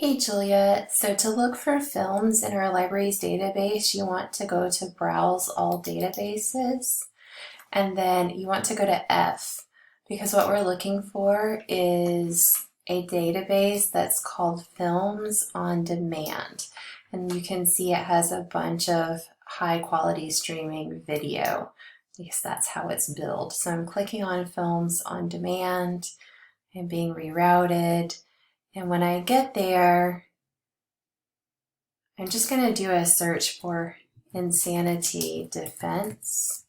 Hey Julia, so to look for films in our library's database, you want to go to Browse All Databases, and then you want to go to F, because what we're looking for is a database that's called Films on Demand. And you can see it has a bunch of high quality streaming video, because that's how it's billed. So I'm clicking on Films on Demand and being rerouted. And when I get there, I'm just going to do a search for insanity defense.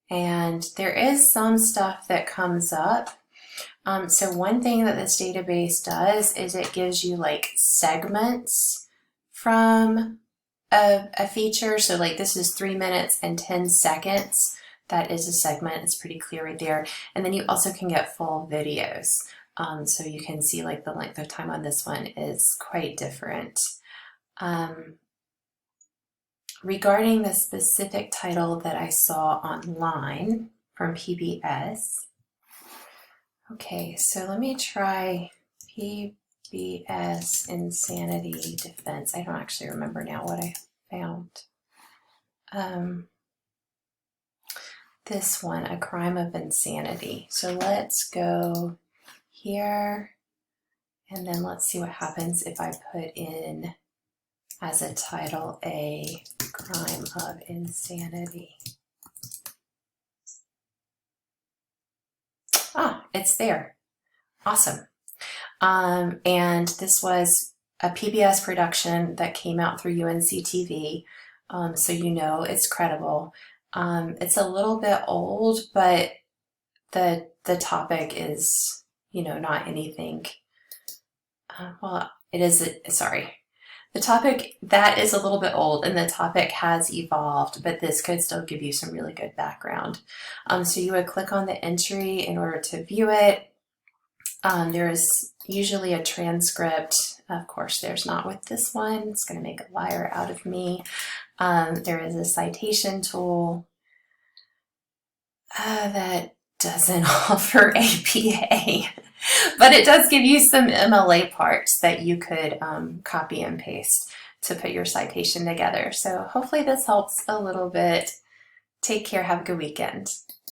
And there is some stuff that comes up. So one thing that this database does is it gives you like segments from a feature. So like this is 3 minutes and 10 seconds. That is a segment. It's pretty clear right there. And then you also can get full videos. So you can see like the length of time on this one is quite different. Regarding the specific title that I saw online from PBS, okay, so let me try PBS Insanity Defense. I don't actually remember now what I found. This one, A Crime of Insanity. So let's go here, and then let's see what happens if I put in as a title A Crime of Insanity. Ah, it's there. Awesome. And this was a PBS production that came out through UNCTV, so you know it's credible. It's a little bit old, but the topic is, not anything. Well, it is, sorry. The topic, that is a little bit old, and the topic has evolved, but this could still give you some really good background. So you would click on the entry in order to view it. There is usually a transcript. Of course, there's not with this one. It's going to make a liar out of me. There is a citation tool that doesn't offer APA, but it does give you some MLA parts that you could copy and paste to put your citation together. So hopefully this helps a little bit. Take care. Have a good weekend.